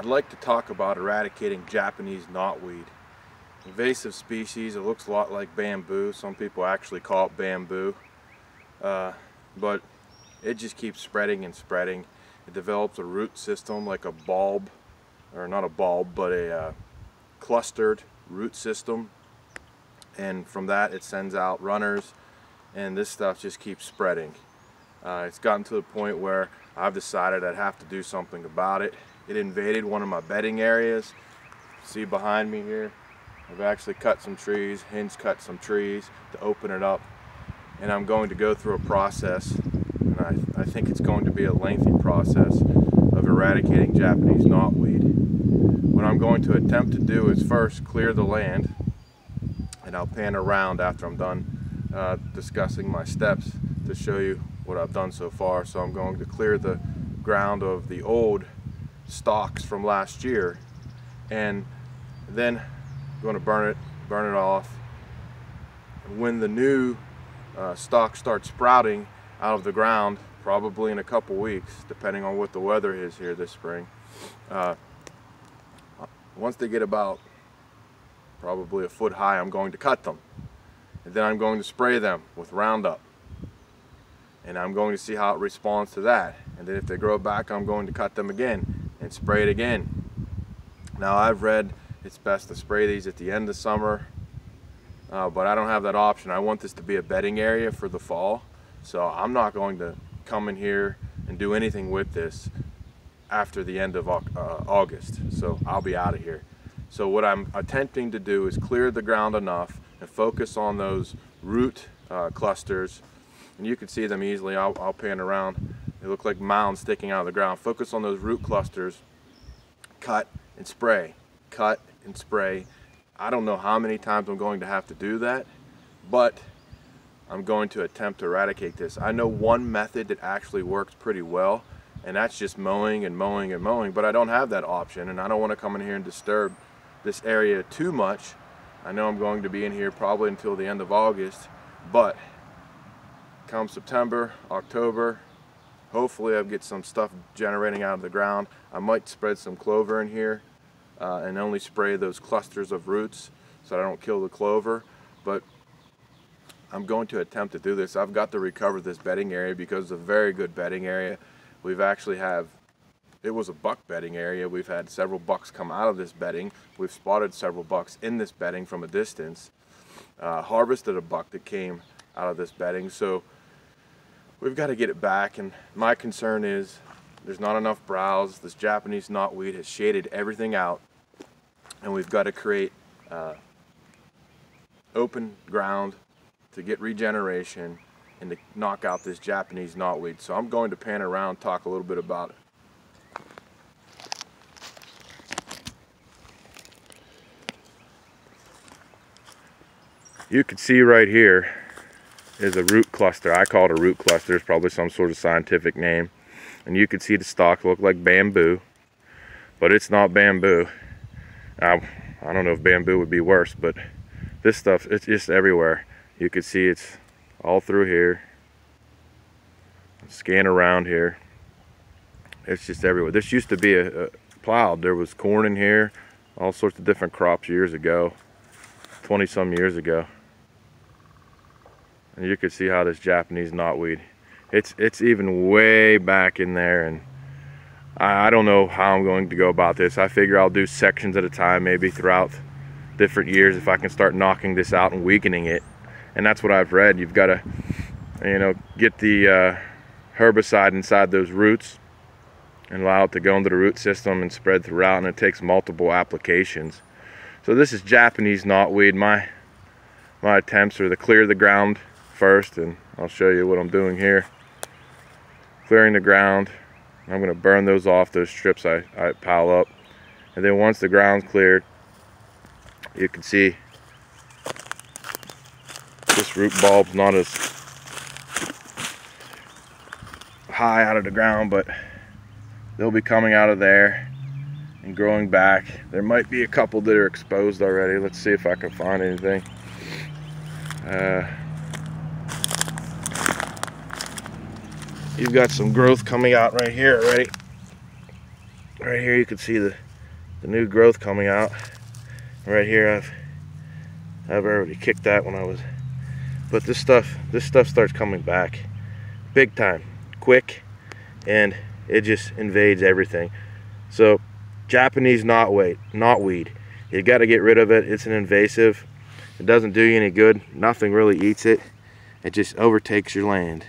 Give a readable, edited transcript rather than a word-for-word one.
I'd like to talk about eradicating Japanese knotweed. Invasive species, it looks a lot like bamboo. Some people actually call it bamboo. But it just keeps spreading and spreading. It develops a root system like a bulb, or not a bulb, but a clustered root system. And from that it sends out runners, and this stuff just keeps spreading. It's gotten to the point where I've decided I'd have to do something about it. It invaded one of my bedding areas. See behind me here, I've actually cut some trees, hinge cut some trees to open it up, and I'm going to go through a process, and I think it's going to be a lengthy process of eradicating Japanese knotweed. What I'm going to attempt to do is first clear the land, and I'll pan around after I'm done discussing my steps to show you what I've done so far. So I'm going to clear the ground of the old stalks from last year, and then I'm going to burn it off. When the new stalks start sprouting out of the ground, probably in a couple weeks, depending on what the weather is here this spring, once they get about probably a foot high, I'm going to cut them, and then I'm going to spray them with Roundup, and I'm going to see how it responds to that. And then if they grow back, I'm going to cut them again and spray it again. Now, I've read it's best to spray these at the end of summer, but I don't have that option. I want this to be a bedding area for the fall, so I'm not going to come in here and do anything with this after the end of August. So I'll be out of here. So what I'm attempting to do is clear the ground enough and focus on those root clusters, and you can see them easily. I'll pan around. They look like mounds sticking out of the ground. Focus on those root clusters, cut and spray, cut and spray. I don't know how many times I'm going to have to do that, but I'm going to attempt to eradicate this. I know one method that actually works pretty well, and that's just mowing and mowing and mowing, but I don't have that option, and I don't want to come in here and disturb this area too much. I know I'm going to be in here probably until the end of August, but come September, October, hopefully I'll get some stuff generating out of the ground. I might spread some clover in here and only spray those clusters of roots so I don't kill the clover, but I'm going to attempt to do this. I've got to recover this bedding area because it's a very good bedding area. We've actually it was a buck bedding area. We've had several bucks come out of this bedding. We've spotted several bucks in this bedding from a distance. Harvested a buck that came out of this bedding. So we've got to get it back, and my concern is there's not enough browse. This Japanese knotweed has shaded everything out, and we've got to create open ground to get regeneration and to knock out this Japanese knotweed. So I'm going to pan around, talk a little bit about it. You can see right here is a root cluster. I call it a root cluster. It's probably some sort of scientific name. And you can see the stalks look like bamboo, but it's not bamboo. I don't know if bamboo would be worse, but this stuff, it's just everywhere. You can see it's all through here. Scan around here. It's just everywhere. This used to be a plowed. There was corn in here, all sorts of different crops years ago, 20 some years ago. And you can see how this Japanese knotweed, it's even way back in there, and I don't know how I'm going to go about this. I figure I'll do sections at a time, maybe throughout different years, if I can start knocking this out and weakening it. And that's what I've read. You've got to, get the herbicide inside those roots and allow it to go into the root system and spread throughout, and it takes multiple applications. So this is Japanese knotweed. My attempts are to clear the ground first, and I'll show you what I'm doing here. Clearing the ground. I'm going to burn those off, those strips I pile up, and then once the ground's cleared, you can see this root bulb's not as high out of the ground, but they'll be coming out of there and growing back. There might be a couple that are exposed already. Let's see if I can find anything. You've got some growth coming out right here already. Right here you can see the the new growth coming out. Right here, I've already kicked that when I was, but this stuff starts coming back big time, quick, and it just invades everything. So Japanese knotweed, you got to get rid of it. It's an invasive. It doesn't do you any good. Nothing really eats it. It just overtakes your land.